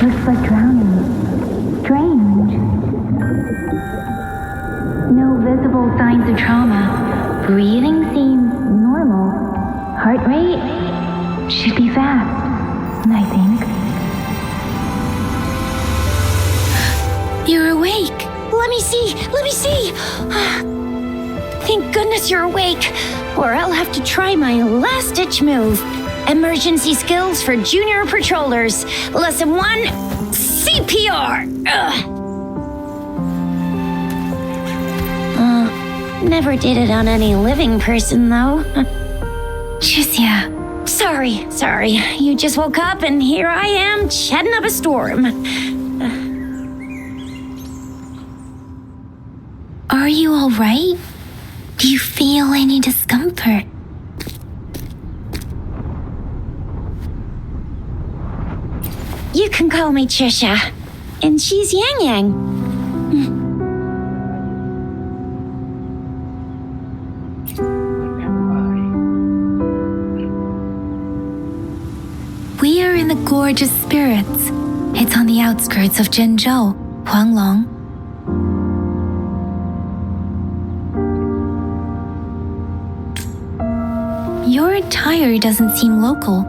looks like drowning. Strange. No visible signs of trauma. Breathing seems normal. Heart rate should be fast, I think. You're awake. Let me see. Thank goodness you're awake, or I'll have to try my last-ditch move. Emergency skills for junior patrollers. Lesson 1, CPR. Never did it on any living person, though. Tricia. Sorry. You just woke up, and here I am, chatting up a storm. Are you all right? Do you feel any discomfort? You can call me Trisha, and she's Yang Yang. We are in the Gorgeous Spirits. It's on the outskirts of Zhenzhou, Huanglong. Your attire doesn't seem local.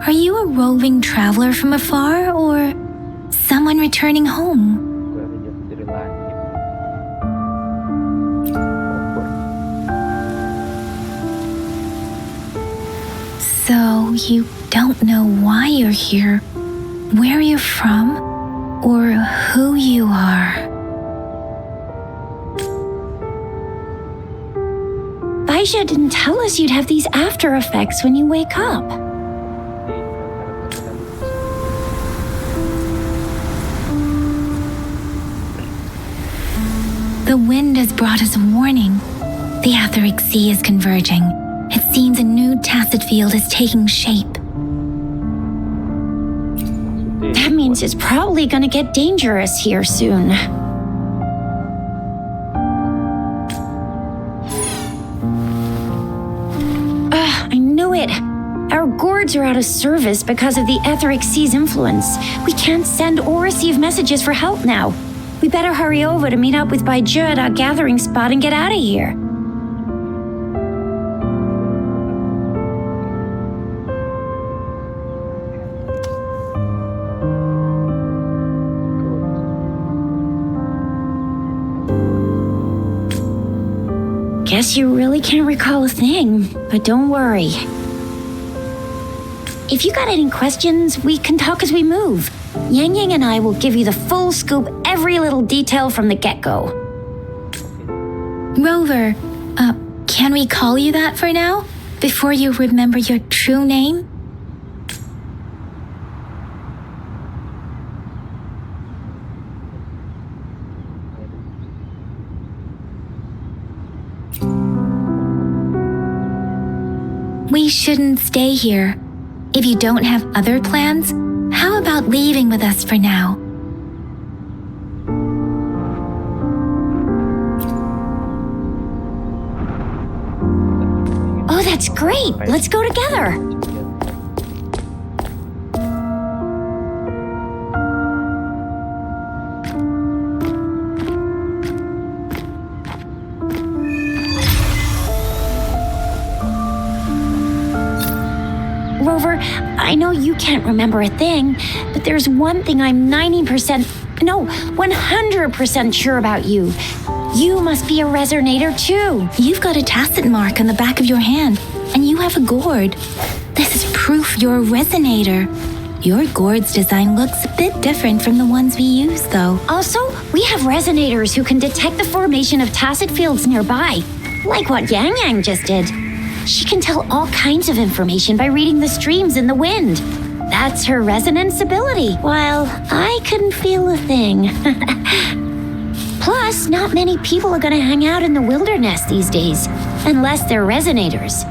Are you a roving traveler from afar, or someone returning home? So you don't know why you're here, where you're from, or who you are. Baisha didn't tell us you'd have these after effects when you wake up. The wind has brought us a warning. The Etheric Sea is converging. It seems a new tacit field is taking shape. That means it's probably gonna get dangerous here soon. I knew it. Our gourds are out of service because of the Etheric Sea's influence. We can't send or receive messages for help now. We better hurry over to meet up with Baizhe at our gathering spot and get out of here. Guess you really can't recall a thing, but don't worry. If you got any questions, we can talk as we move. Yang Yang and I will give you the full scoop, every little detail from the get-go. Rover, can we call you that for now? Before you remember your true name? We shouldn't stay here. If you don't have other plans, how about leaving with us for now? Oh, that's great. Let's go together. Rover, I know you can't remember a thing, but there's one thing I'm 100% sure about you. You must be a resonator too. You've got a tacit mark on the back of your hand, and you have a gourd. This is proof you're a resonator. Your gourd's design looks a bit different from the ones we use, though. Also, we have resonators who can detect the formation of tacit fields nearby, like what Yang Yang just did. She can tell all kinds of information by reading the streams in the wind. That's her resonance ability, while I couldn't feel a thing. Plus, not many people are going to hang out in the wilderness these days, unless they're resonators.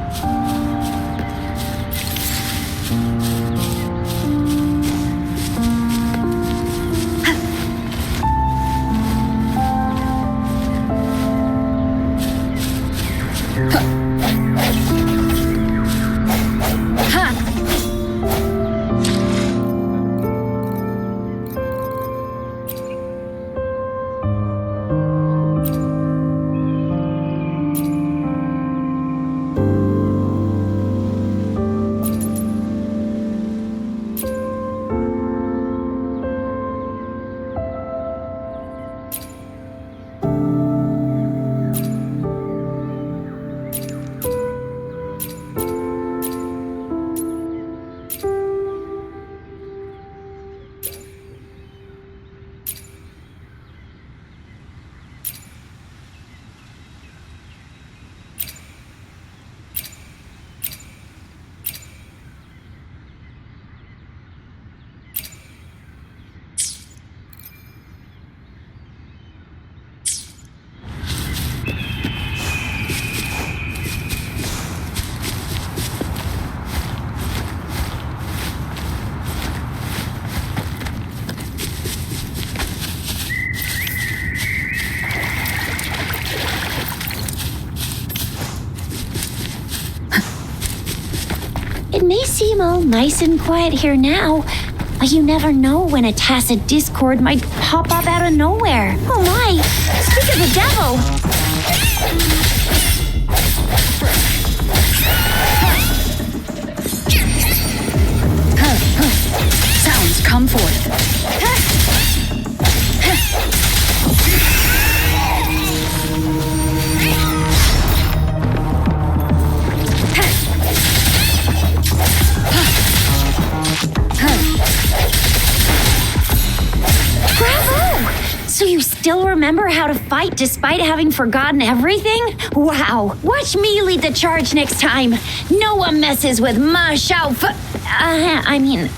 seem all nice and quiet here now, but you never know when a tacit discord might pop up out of nowhere. Oh my! Speak of the devil! Sounds come forth. Bravo! So you still remember how to fight despite having forgotten everything? Wow! Watch me lead the charge next time. No one messes with my Shao Fu. I mean.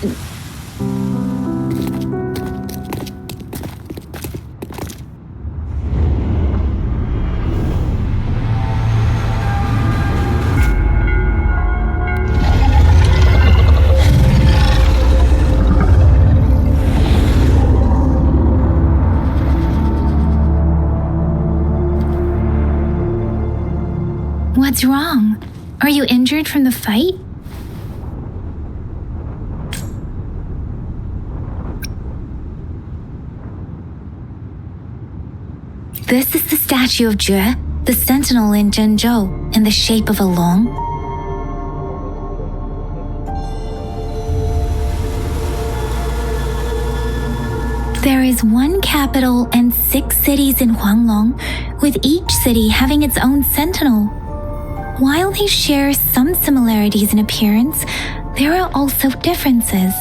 What's wrong? Are you injured from the fight? This is the statue of Jue, the sentinel in Zhenzhou, in the shape of a long. There is one capital and 6 cities in Huanglong, with each city having its own sentinel. While they share some similarities in appearance, there are also differences.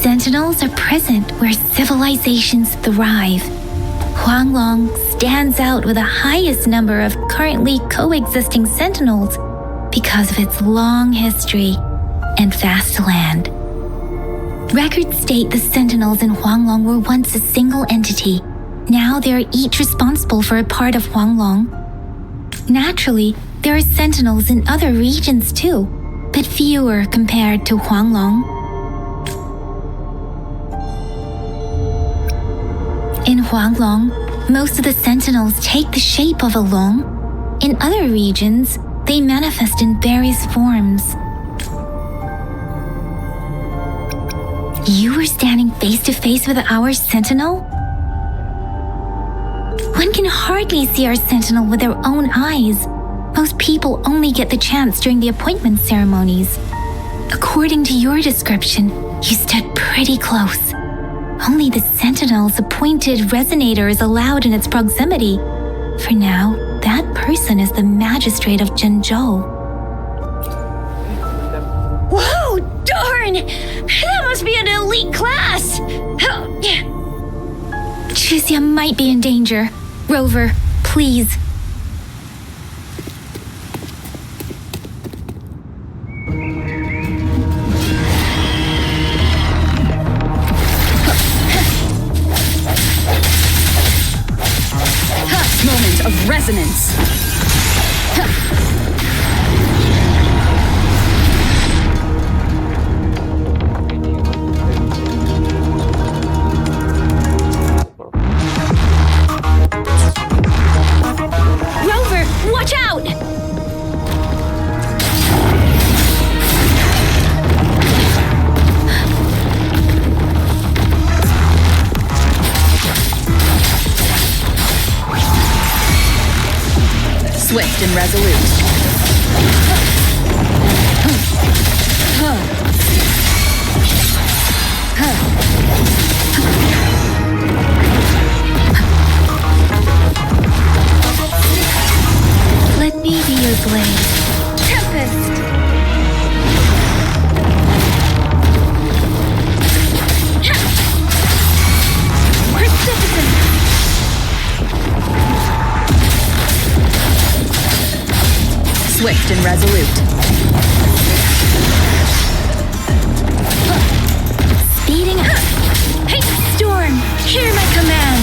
Sentinels are present where civilizations thrive. Huanglong stands out with the highest number of currently coexisting sentinels because of its long history and vast land. Records state the sentinels in Huanglong were once a single entity. Now they are each responsible for a part of Huanglong. Naturally, there are sentinels in other regions too, but fewer compared to Huanglong. In Huanglong, most of the sentinels take the shape of a long. In other regions, they manifest in various forms. You were standing face to face with our sentinel? One can hardly see our sentinel with their own eyes. Most people only get the chance during the appointment ceremonies. According to your description, you stood pretty close. Only the sentinel's appointed resonator is allowed in its proximity. For now, that person is the magistrate of Zhenzhou. Whoa, darn! That must be an elite class! Chixia might be in danger. Rover, please. Moment of resonance. Rover, watch out! Swift and resolute. Let me be your blade. Tempest! Precipitant! Swift and resolute. Speeding up! Hey, Storm! Hear my command!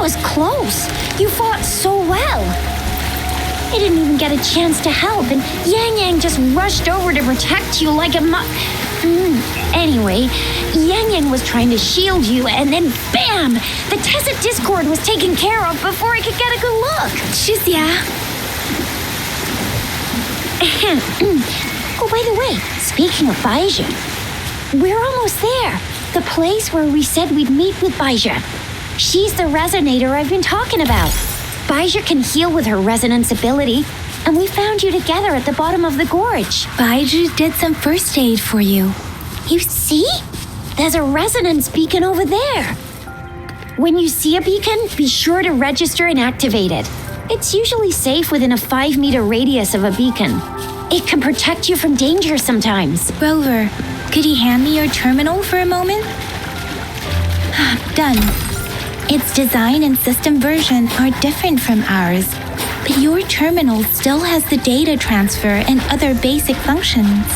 was close. You fought so well. I didn't even get a chance to help, and Yang Yang just rushed over to protect you like a Anyway, Yang Yang was trying to shield you, and then bam! The Tacit Discord was taken care of before I could get a good look. Oh, by the way, speaking of Baizhi, we're almost there. The place where we said we'd meet with Baizhi. She's the resonator I've been talking about. Baizhi can heal with her resonance ability, and we found you together at the bottom of the gorge. Baizhi did some first aid for you. You see? There's a resonance beacon over there. When you see a beacon, be sure to register and activate it. It's usually safe within a 5-meter radius of a beacon. It can protect you from danger sometimes. Rover, could you hand me your terminal for a moment? Done. Its design and system version are different from ours, but your terminal still has the data transfer and other basic functions.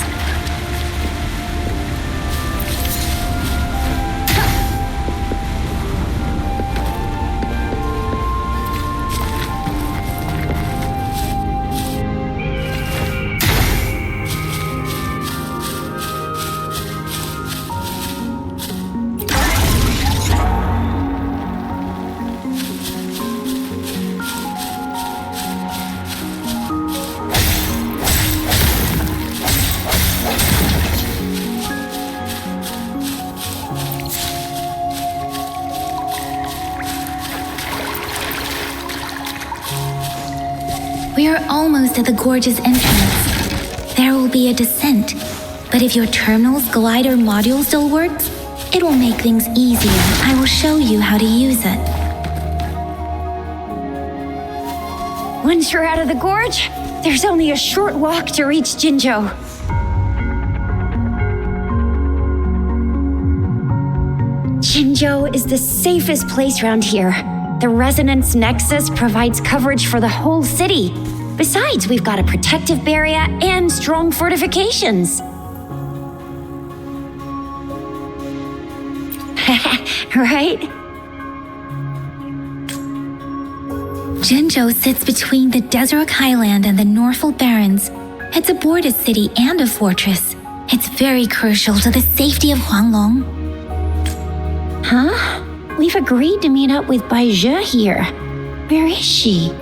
We are almost at the gorge's entrance. There will be a descent, but if your terminal's glider module still works, it will make things easier. I will show you how to use it. Once you're out of the gorge, there's only a short walk to reach Jinzhou. Jinzhou is the safest place around here. The Resonance Nexus provides coverage for the whole city. Besides, we've got a protective barrier and strong fortifications. Right? Jinzhou sits between the Desert Highland and the Norfolk Barrens. It's a border city and a fortress. It's very crucial to the safety of Huanglong. Huh? We've agreed to meet up with Baizhi here. Where is she?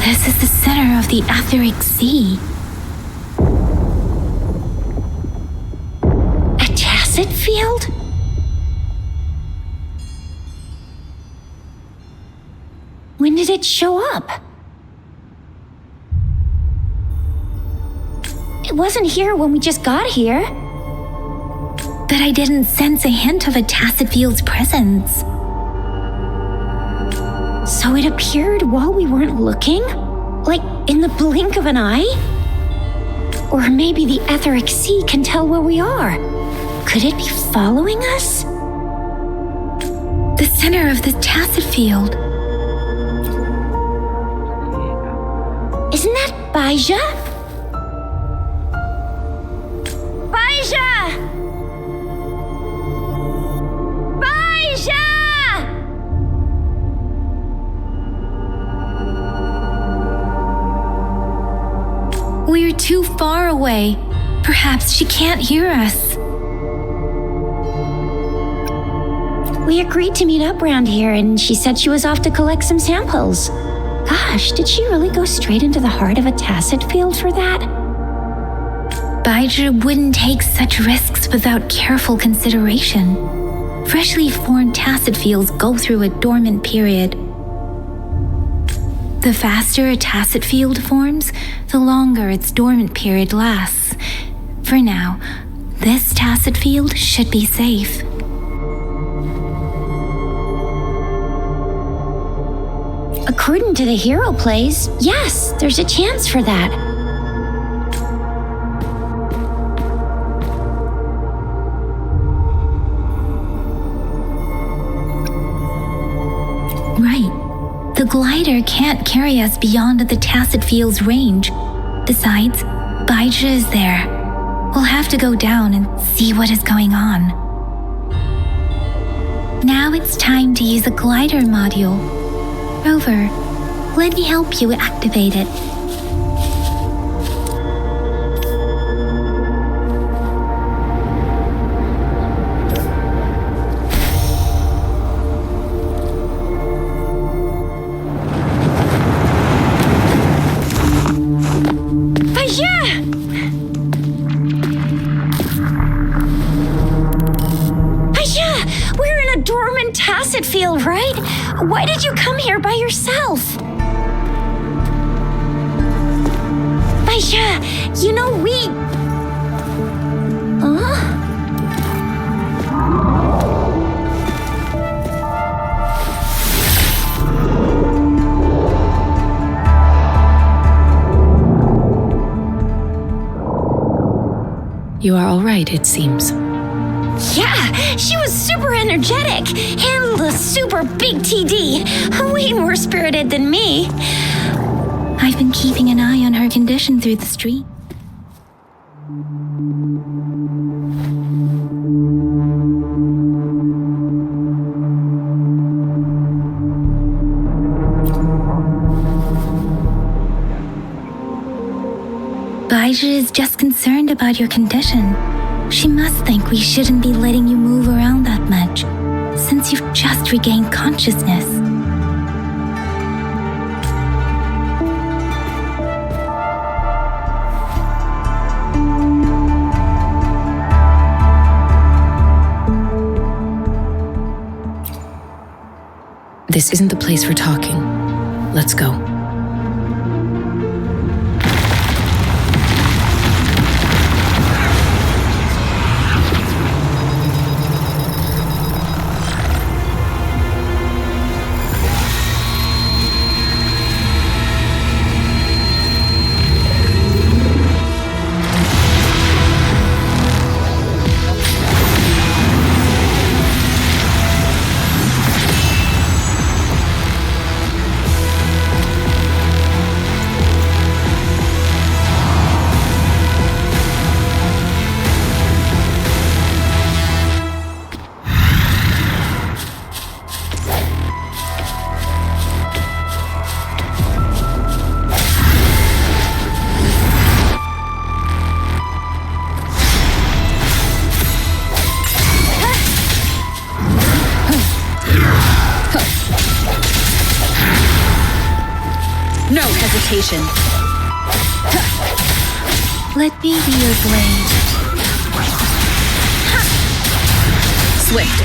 This is the center of the Etheric Sea. A Tacit field? When did it show up? It wasn't here when we just got here. But I didn't sense a hint of a Tacit field's presence. So it appeared while we weren't looking? Like in the blink of an eye? Or maybe the Etheric Sea can tell where we are. Could it be following us? The center of the Tacit field. Isn't that Baizhi? Baizhi! Baizhi! We're too far away. Perhaps she can't hear us. We agreed to meet up around here, and she said she was off to collect some samples. Gosh, did she really go straight into the heart of a Tacit field for that? Baizhi wouldn't take such risks without careful consideration. Freshly formed Tacit fields go through a dormant period. The faster a Tacit field forms, the longer its dormant period lasts. For now, this Tacit field should be safe. According to the hero plays, yes, there's a chance for that. Right. The glider can't carry us beyond the Tacit Field's range. Besides, Baija is there. We'll have to go down and see what is going on. Now it's time to use a glider module. Rover, let me help you activate it. Field, right? Why did you come here by yourself? Baija, you know we... Huh? You are all right, it seems. Yeah, she was super energetic. Handled a super big TD. Way more spirited than me. I've been keeping an eye on her condition through the street. Baija is just concerned about your condition. She must think we shouldn't be letting you move around that much, since you've just regained consciousness. This isn't the place for talking. Let's go. No hesitation. Let me be your blade. Swift.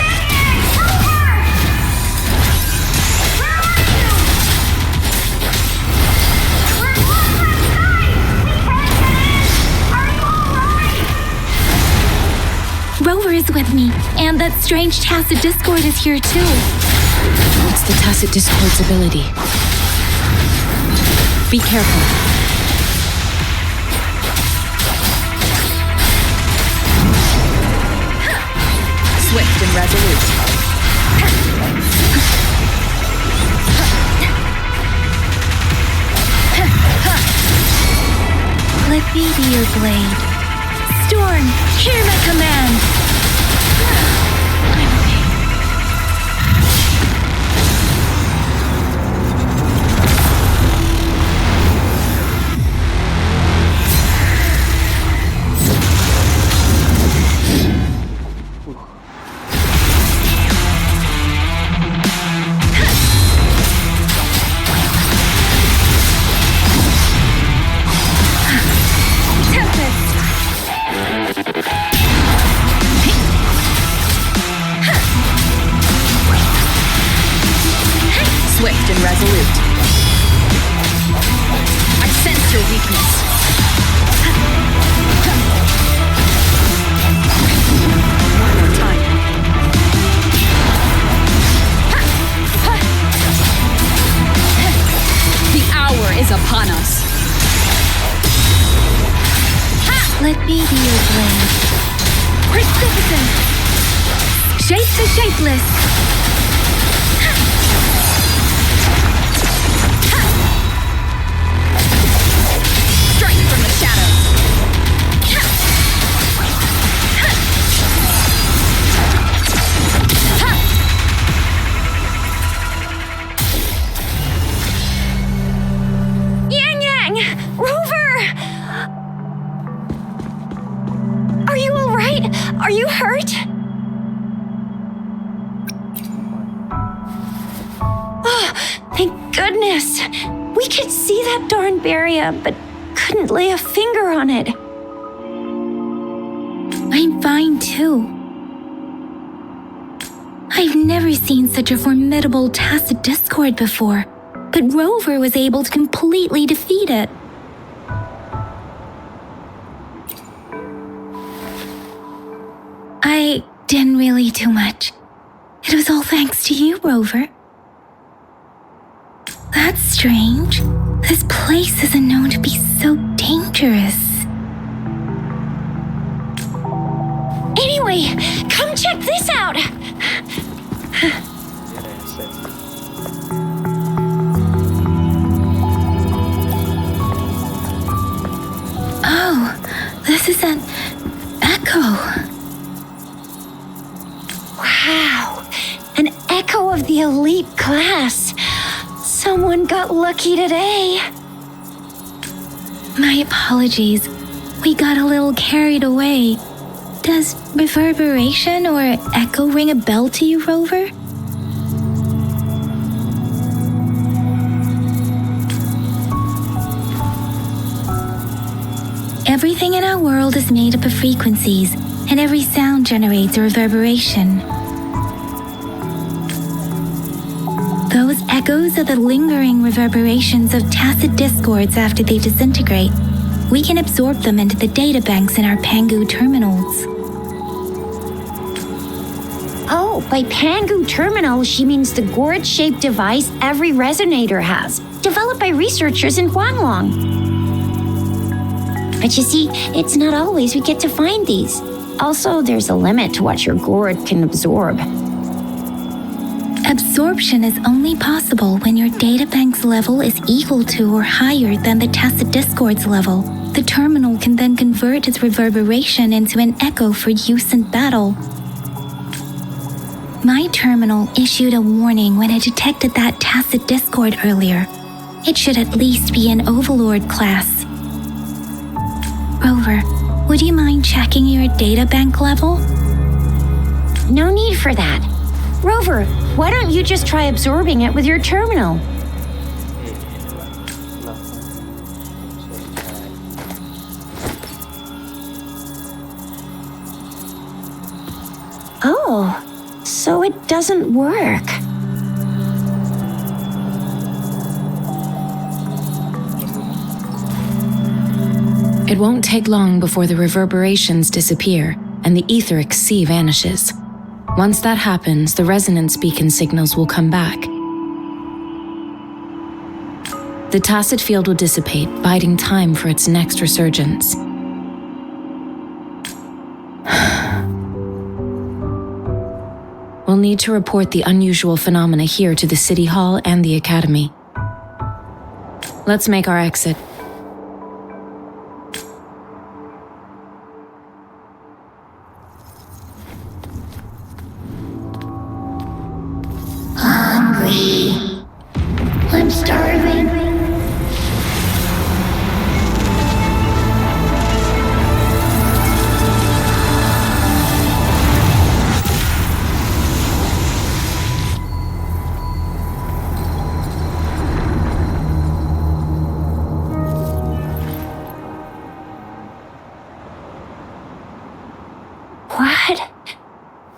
Rover is with me, and that strange Tacit Discord is here too. What's the Tacit Discord's ability? Be careful. Swift and resolute. Let me be your blade. Storm, hear my command! I'm okay. Swift and resolute. I sense your weakness. One more time. The hour is upon us. Let me be your blade. Precipitant! Shape the shapeless! goodness! We could see that darn barrier, but couldn't lay a finger on it. I'm fine too. I've never seen such a formidable tacit discord before, but Rover was able to completely defeat it. I didn't really do much. It was all thanks to you, Rover. That's strange. This place isn't known to be so dangerous. Anyway, come check this out! Oh, this is an echo. Wow, an echo of the elite class. Someone got lucky today. My apologies. We got a little carried away. Does reverberation or echo ring a bell to you, Rover? Everything in our world is made up of frequencies, and every sound generates a reverberation. Those echoes are the lingering reverberations of tacit discords after they disintegrate. We can absorb them into the data banks in our Pangu terminals. Oh, by Pangu terminal, she means the gourd-shaped device every resonator has, developed by researchers in Huanglong. But you see, it's not always we get to find these. Also, there's a limit to what your gourd can absorb. Absorption is only possible when your databank's level is equal to or higher than the tacit discord's level. The terminal can then convert its reverberation into an echo for use in battle. My terminal issued a warning when it detected that tacit discord earlier. It should at least be an Overlord class. Rover, would you mind checking your databank level? No need for that. Rover, why don't you just try absorbing it with your terminal? Oh, so it doesn't work. It won't take long before the reverberations disappear and the etheric sea vanishes. Once that happens, the resonance beacon signals will come back. The tacit field will dissipate, biding time for its next resurgence. We'll need to report the unusual phenomena here to the City Hall and the Academy. Let's make our exit. I'm starving.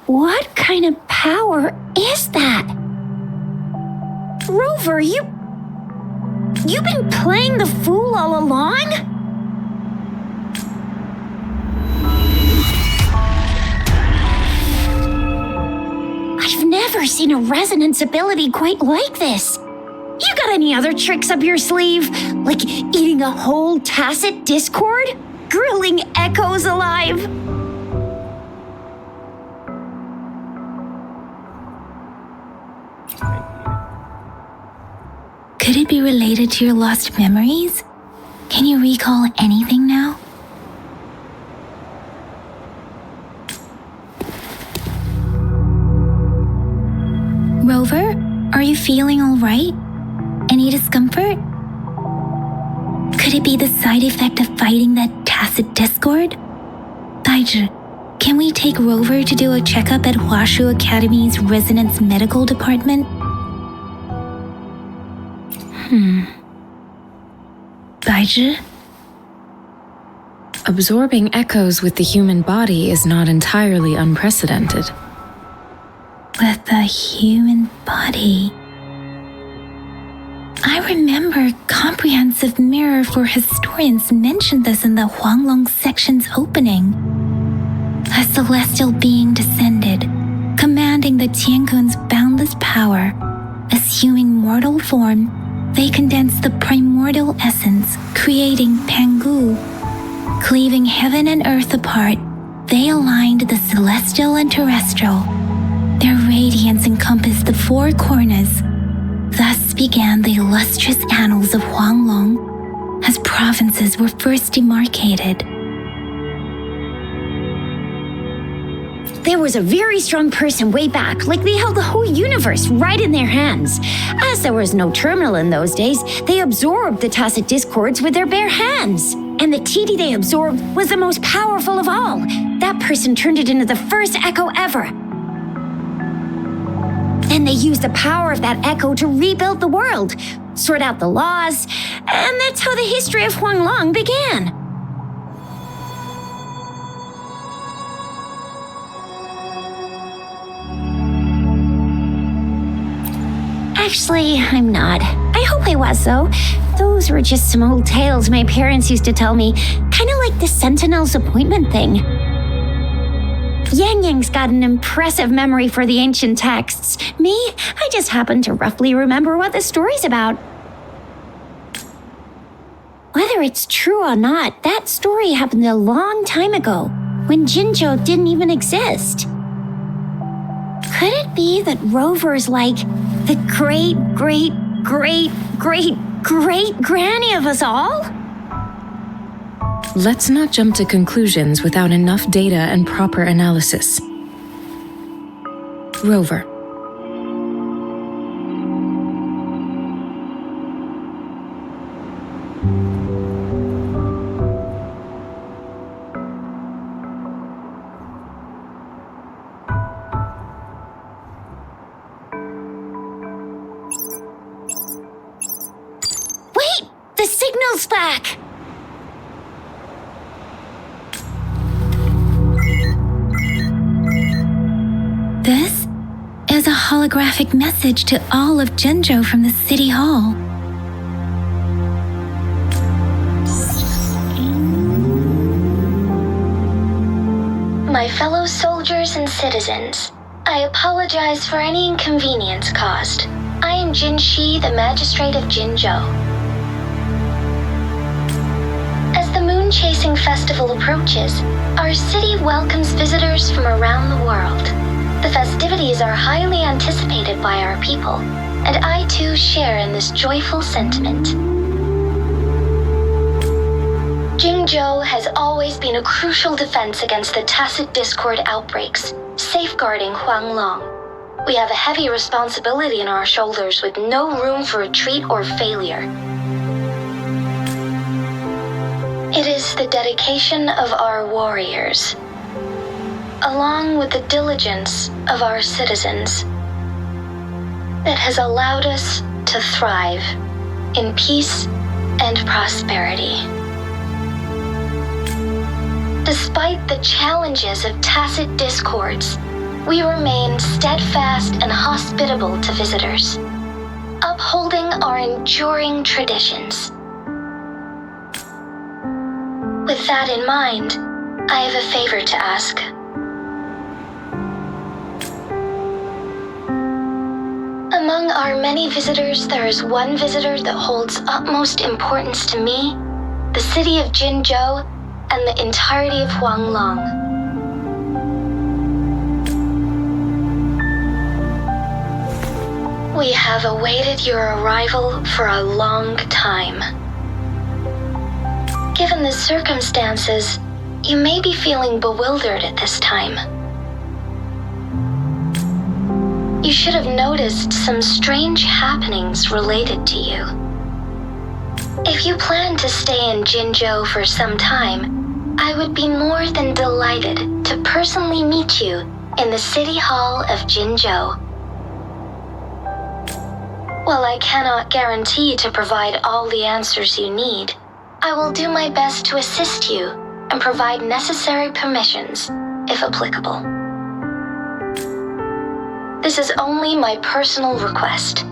What kind of power is that? Rover, you've been playing the fool all along? I've never seen a resonance ability quite like this. You got any other tricks up your sleeve? Like eating a whole tacit discord? Grilling echoes alive? Could it be related to your lost memories? Can you recall anything now? Rover, are you feeling all right? Any discomfort? Could it be the side effect of fighting that tacit discord? Taiju, can we take Rover to do a checkup at Huashu Academy's Resonance Medical Department? Baizhi? Absorbing echoes with the human body is not entirely unprecedented. With the human body. I remember Comprehensive Mirror for Historians mentioned this in the Huanglong section's opening. A celestial being descended, commanding the Tiankun's boundless power. Assuming mortal form, they condensed the primordial essence, creating Pangu. Cleaving heaven and earth apart, they aligned the celestial and terrestrial. Their radiance encompassed the four corners. Thus began the illustrious annals of Huanglong, as provinces were first demarcated. There was a very strong person way back, like they held the whole universe right in their hands. As there was no terminal in those days, they absorbed the tacit discords with their bare hands. And the TD they absorbed was the most powerful of all. That person turned it into the first echo ever. Then they used the power of that echo to rebuild the world, sort out the laws, and that's how the history of Huanglong began. Actually, I'm not. I hope I was, though. Those were just some old tales my parents used to tell me, kind of like the Sentinel's appointment thing. Yang Yang's got an impressive memory for the ancient texts. Me, I just happen to roughly remember what the story's about. Whether it's true or not, that story happened a long time ago, when Jinzhou didn't even exist. Could it be that Rover's like the great-great-great-great-great-granny of us all? Let's not jump to conclusions without enough data and proper analysis. Rover. Wait! The signal's back! This is a holographic message to all of Jinzhou from the City Hall. My fellow soldiers and citizens, I apologize for any inconvenience caused. I am Jin Shi, the Magistrate of Jinzhou. As the moon-chasing festival approaches, our city welcomes visitors from around the world. The festivities are highly anticipated by our people, and I too share in this joyful sentiment. Jinzhou has always been a crucial defense against the tacit discord outbreaks, safeguarding Huanglong. We have a heavy responsibility on our shoulders with no room for retreat or failure. It is the dedication of our warriors, along with the diligence of our citizens, that has allowed us to thrive in peace and prosperity. Despite the challenges of tacit discords, we remain steadfast and hospitable to visitors, upholding our enduring traditions. With that in mind, I have a favor to ask. Among our many visitors, there is one visitor that holds utmost importance to me, the city of Jinzhou, and the entirety of Huanglong. We have awaited your arrival for a long time. Given the circumstances, you may be feeling bewildered at this time. You should have noticed some strange happenings related to you. If you plan to stay in Jinzhou for some time, I would be more than delighted to personally meet you in the City Hall of Jinzhou. While I cannot guarantee to provide all the answers you need, I will do my best to assist you and provide necessary permissions, if applicable. This is only my personal request.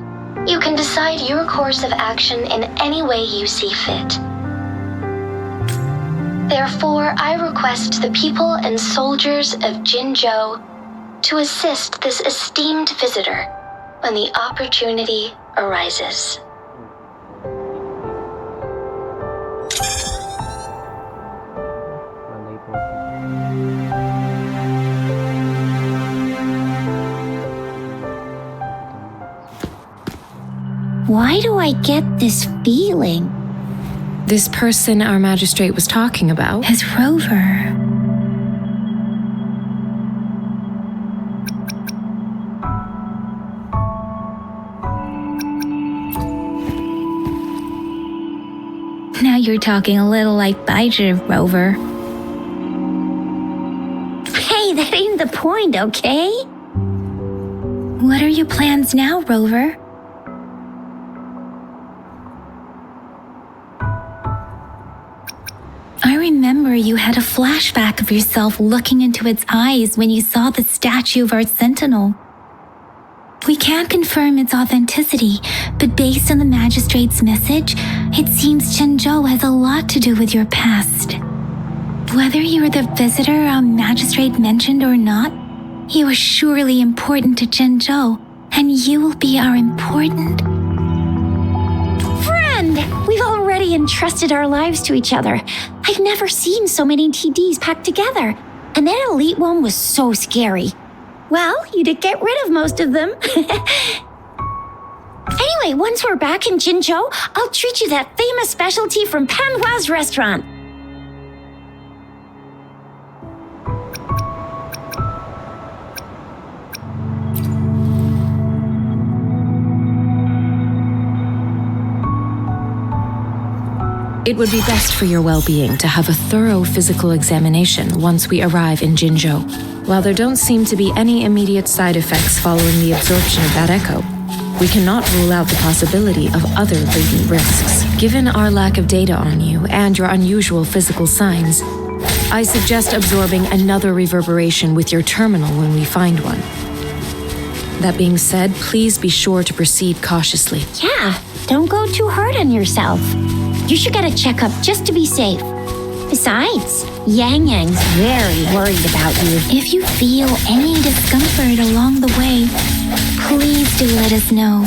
You can decide your course of action in any way you see fit. Therefore, I request the people and soldiers of Jinzhou to assist this esteemed visitor when the opportunity arises. Why do I get this feeling? This person our magistrate was talking about? As Rover. Now you're talking a little like Baizhi, Rover. Hey, that ain't the point, okay? What are your plans now, Rover? I remember you had a flashback of yourself looking into its eyes when you saw the statue of our sentinel. We can't confirm its authenticity, but based on the magistrate's message, it seems Jinzhou has a lot to do with your past. Whether you're the visitor our magistrate mentioned or not, you are surely important to Jinzhou, and you will be our important Friend! We've already entrusted our lives to each other. I've never seen so many TDs packed together. And that elite one was so scary. Well, you did get rid of most of them. Anyway, once we're back in Jinzhou, I'll treat you that famous specialty from Panhua's restaurant. It would be best for your well-being to have a thorough physical examination once we arrive in Jinzhou. While there don't seem to be any immediate side effects following the absorption of that echo, we cannot rule out the possibility of other latent risks. Given our lack of data on you and your unusual physical signs, I suggest absorbing another reverberation with your terminal when we find one. That being said, please be sure to proceed cautiously. Yeah, don't go too hard on yourself. You should get a checkup just to be safe. Besides, Yang Yang's very worried about you. If you feel any discomfort along the way, please do let us know.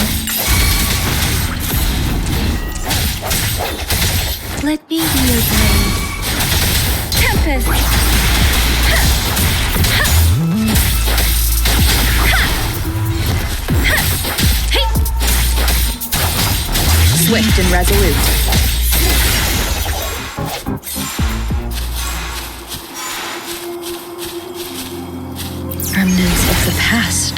Let me be your blade. Tempest! Swift and resolute. Remnants of the past.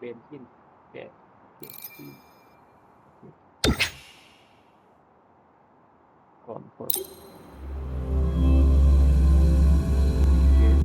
Benzin. Confirm.